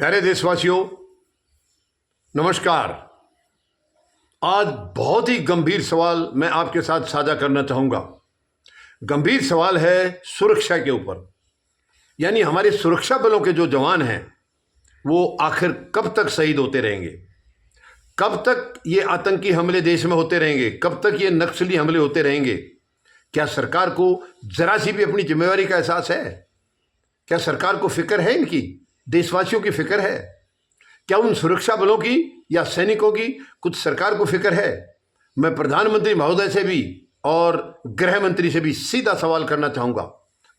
प्यारे देशवासियों, नमस्कार। आज बहुत ही गंभीर सवाल मैं आपके साथ साझा करना चाहूँगा। गंभीर सवाल है सुरक्षा के ऊपर, यानी हमारे सुरक्षा बलों के जो जवान हैं वो आखिर कब तक शहीद होते रहेंगे, कब तक ये आतंकी हमले देश में होते रहेंगे, कब तक ये नक्सली हमले होते रहेंगे। क्या सरकार को जरा सी भी अपनी जिम्मेवारी का एहसास है? क्या सरकार को फिक्र है? इनकी देशवासियों की फिक्र है? क्या उन सुरक्षा बलों की या सैनिकों की कुछ सरकार को फिक्र है? मैं प्रधानमंत्री महोदय से भी और गृह मंत्री से भी सीधा सवाल करना चाहूँगा,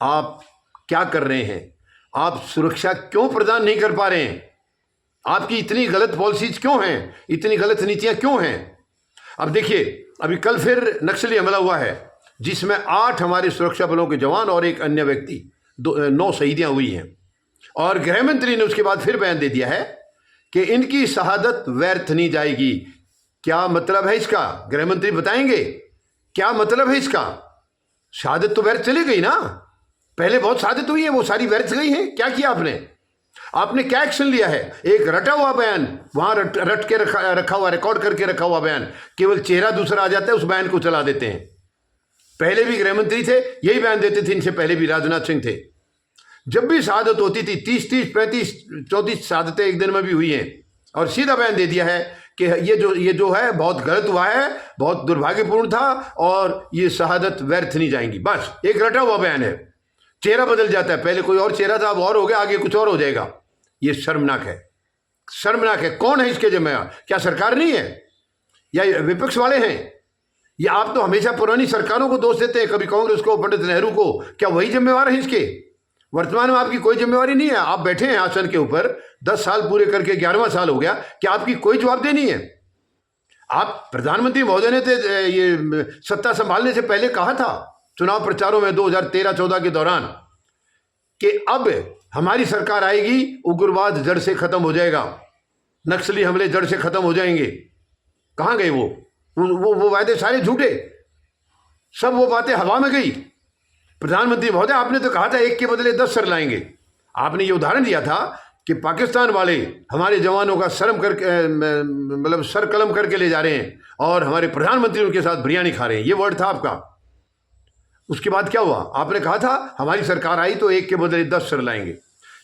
आप क्या कर रहे हैं? आप सुरक्षा क्यों प्रदान नहीं कर पा रहे हैं? आपकी इतनी गलत पॉलिसीज क्यों हैं? इतनी गलत नीतियां क्यों हैं? अब देखिए, अभी कल फिर नक्सली हमला हुआ है जिसमें 8 हमारे सुरक्षा बलों के जवान और एक अन्य व्यक्ति 9 शहीदियां हुई हैं। और गृह मंत्री ने उसके बाद फिर बयान दे दिया है कि इनकी शहादत व्यर्थ नहीं जाएगी। क्या मतलब है इसका? गृह मंत्री बताएंगे क्या मतलब है इसका? शहादत तो व्यर्थ चली गई ना, पहले बहुत शहादत हुई है, वो सारी व्यर्थ गई है। क्या किया आपने क्या एक्शन लिया है? एक रटा हुआ बयान, वहां रट के रखा हुआ, रिकॉर्ड करके रखा हुआ बयान, केवल चेहरा दूसरा आ जाता है, उस बयान को चला देते हैं। पहले भी गृह मंत्री थे, यही बयान देते थे, इनसे पहले भी राजनाथ सिंह थे। जब भी शहादत होती थी 30, 35, 34 शहादतें एक दिन में भी हुई हैं, और सीधा बयान दे दिया है कि ये जो है बहुत गलत हुआ है, बहुत दुर्भाग्यपूर्ण था और ये शहादत व्यर्थ नहीं जाएंगी। बस एक रटा हुआ बयान है, चेहरा बदल जाता है, पहले कोई और चेहरा था, अब और हो गया, आगे कुछ और हो जाएगा। ये शर्मनाक है, शर्मनाक है। कौन है इसके जिम्मेदार? क्या सरकार नहीं है या विपक्ष वाले हैं? या आप तो हमेशा पुरानी सरकारों को दोष देते हैं, कभी कांग्रेस को, पंडित नेहरू को। क्या वही जिम्मेवार है इसके? वर्तमान में आपकी कोई जिम्मेवारी नहीं है। आप बैठे हैं आसन के ऊपर, 10 साल पूरे करके 11वां साल हो गया, क्या आपकी कोई जवाबदेही नहीं है? आप प्रधानमंत्री महोदय ने तो ये सत्ता संभालने से पहले कहा था चुनाव प्रचारों में 2013-14 के दौरान कि अब हमारी सरकार आएगी, उग्रवाद जड़ से खत्म हो जाएगा, नक्सली हमले जड़ से खत्म हो जाएंगे। कहाँ गए वो वायदे सारे झूठे, सब वो बातें हवा में गई। प्रधानमंत्री महोदय, आपने तो कहा था 1 के बदले 10 सर लाएंगे। आपने ये उदाहरण दिया था कि पाकिस्तान वाले हमारे जवानों का मतलब सर कलम करके ले जा रहे हैं और हमारे प्रधानमंत्री उनके साथ बिरयानी खा रहे हैं, ये वर्ड था आपका। उसके बाद क्या हुआ? आपने कहा था हमारी सरकार आई तो 1 के बदले 10 सर लाएंगे।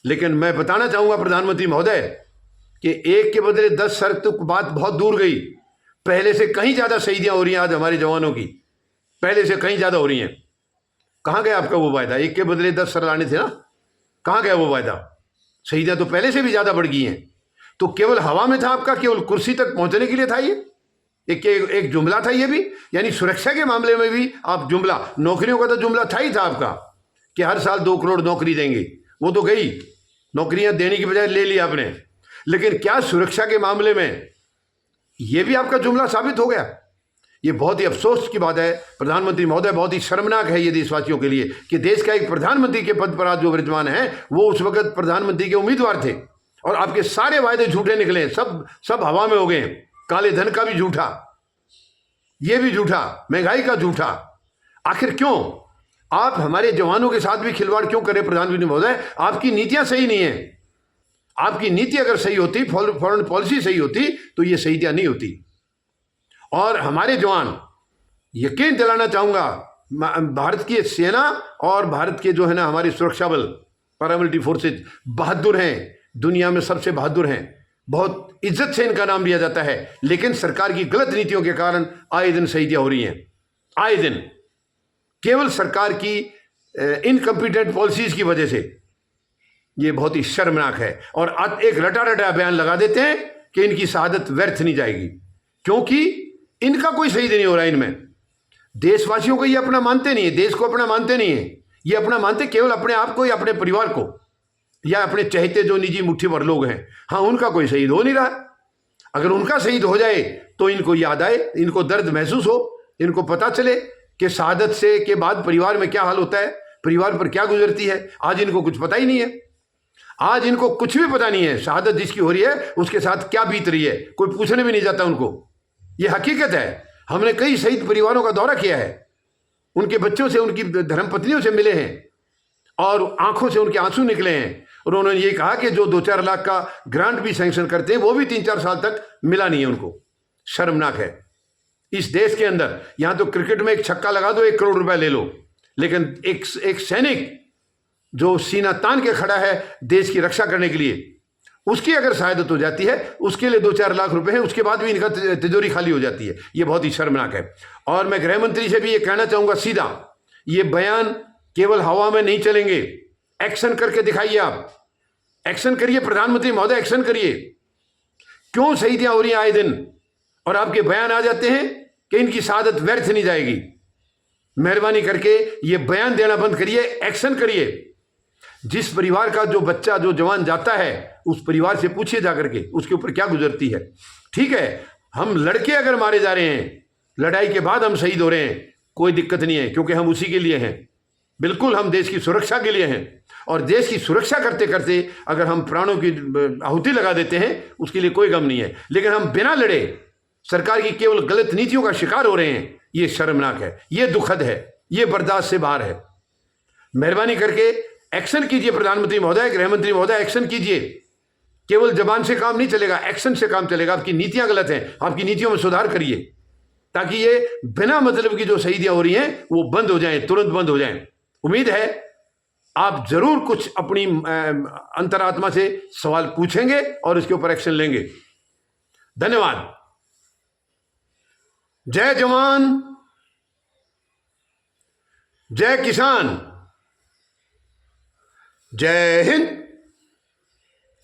लेकिन मैं बताना चाहूंगा प्रधानमंत्री महोदय कि 1 के बदले 10 सर तो बात बहुत दूर गई, पहले से कहीं ज्यादा शहीदियां हो रही हैं आज हमारे जवानों की, पहले से कहीं ज्यादा हो रही हैं। कहाँ गया आपका वो वायदा? 1 के बदले 10 सर लाने थे ना, कहाँ गया वो वायदा? शहीदियां तो पहले से भी ज्यादा बढ़ गई हैं। तो केवल हवा में था आपका, केवल कुर्सी तक पहुंचने के लिए था ये, एक जुमला था ये भी। यानी सुरक्षा के मामले में भी आप जुमला, नौकरियों का तो जुमला था ही था आपका कि हर साल 2 करोड़ नौकरी देंगे, वो तो गई, नौकरियां देने की बजाय ले ली आपने। लेकिन क्या सुरक्षा के मामले में ये भी आपका जुमला साबित हो गया? ये बहुत ही अफसोस की बात है प्रधानमंत्री महोदय, बहुत ही शर्मनाक है ये देशवासियों के लिए कि देश का एक प्रधानमंत्री के पद पर आज जो विराजमान है वो उस वक्त प्रधानमंत्री के उम्मीदवार थे और आपके सारे वायदे झूठे निकले, सब हवा में हो गए। काले धन का भी झूठा, ये भी झूठा, महंगाई का झूठा। आखिर क्यों आप हमारे जवानों के साथ भी खिलवाड़ क्यों करें प्रधानमंत्री महोदय? आपकी नीतियां सही नहीं है। आपकी नीति अगर सही होती, फॉरेन पॉलिसी सही होती तो ये शहीदियां नहीं होती। और हमारे जवान, यकीन दिलाना चाहूंगा, भारत की सेना और भारत के जो है ना हमारी सुरक्षा बल, पैरामिलिट्री फोर्सेज बहादुर हैं, दुनिया में सबसे बहादुर हैं, बहुत इज्जत से इनका नाम लिया जाता है। लेकिन सरकार की गलत नीतियों के कारण आए दिन शहीदियां हो रही हैं, आए दिन, केवल सरकार की इनकम्पिटेंट पॉलिसीज की वजह से। ये बहुत ही शर्मनाक है। और एक रटा बयान लगा देते हैं कि इनकी शहादत व्यर्थ नहीं जाएगी, क्योंकि इनका कोई शहीद नहीं हो रहा। इनमें देशवासियों को ये अपना मानते नहीं है, देश को अपना मानते नहीं है, ये अपना मानते केवल अपने आप को या अपने परिवार को या अपने चहेते जो निजी मुट्ठी भर लोग हैं। हाँ, उनका कोई शहीद हो नहीं रहा। अगर उनका शहीद हो जाए तो इनको याद आए, इनको दर्द महसूस हो, इनको पता चले कि शहादत से के बाद परिवार में क्या हाल होता है, परिवार पर क्या गुजरती है। आज इनको कुछ पता ही नहीं है, आज इनको कुछ भी पता नहीं है। शहादत जिसकी हो रही है उसके साथ क्या बीत रही है, कोई पूछने भी नहीं जाता उनको। ये हकीकत है। हमने कई शहीद परिवारों का दौरा किया है, उनके बच्चों से, उनकी धर्मपत्नियों से मिले हैं और आंखों से उनके आंसू निकले हैं। और उन्होंने ये कहा कि जो 2-4 लाख का ग्रांट भी सैंक्शन करते हैं वो भी 3-4 साल तक मिला नहीं है उनको। शर्मनाक है। इस देश के अंदर यहां तो क्रिकेट में एक छक्का लगा दो 1 करोड़ रुपए ले लो, लेकिन एक सैनिक जो सीना तान के खड़ा है देश की रक्षा करने के लिए, उसकी अगर शहादत हो जाती है, उसके लिए 2-4 लाख रुपए है, उसके बाद भी इनका तिजोरी खाली हो जाती है। ये बहुत ही शर्मनाक है। और मैं गृह मंत्री से भी ये कहना चाहूंगा सीधा, ये बयान केवल हवा में नहीं चलेंगे, एक्शन करके दिखाइए। आप एक्शन करिए प्रधानमंत्री महोदय, एक्शन करिए। क्यों शहीदियां हो रही हैं आए दिन और आपके बयान आ जाते हैं कि इनकी शहादत व्यर्थ नहीं जाएगी। मेहरबानी करके ये बयान देना बंद करिए, एक्शन करिए। जिस परिवार का जो बच्चा जो जवान जाता है उस परिवार से पूछिए जाकर के उसके ऊपर क्या गुजरती है। ठीक है, हम लड़के अगर मारे जा रहे हैं, लड़ाई के बाद हम शहीद हो रहे हैं, कोई दिक्कत नहीं है, क्योंकि हम उसी के लिए हैं। बिल्कुल हम देश की सुरक्षा के लिए हैं, और देश की सुरक्षा करते करते अगर हम प्राणों की आहुति लगा देते हैं उसके लिए कोई गम नहीं है। लेकिन हम बिना लड़े सरकार की केवल गलत नीतियों का शिकार हो रहे हैं, ये शर्मनाक है, ये दुखद है, ये बर्दाश्त से बाहर है। मेहरबानी करके एक्शन कीजिए प्रधानमंत्री महोदय, गृह मंत्री महोदय, एक्शन कीजिए। केवल जबान से काम नहीं चलेगा, एक्शन से काम चलेगा। आपकी नीतियां गलत हैं, आपकी नीतियों में सुधार करिए ताकि ये बिना मतलब की जो शहीदियां हो रही हैं वो बंद हो जाएं, तुरंत बंद हो जाएं। उम्मीद है आप जरूर कुछ अपनी अंतरात्मा से सवाल पूछेंगे और इसके ऊपर एक्शन लेंगे। धन्यवाद। जय जवान, जय किसान, जय हिंद।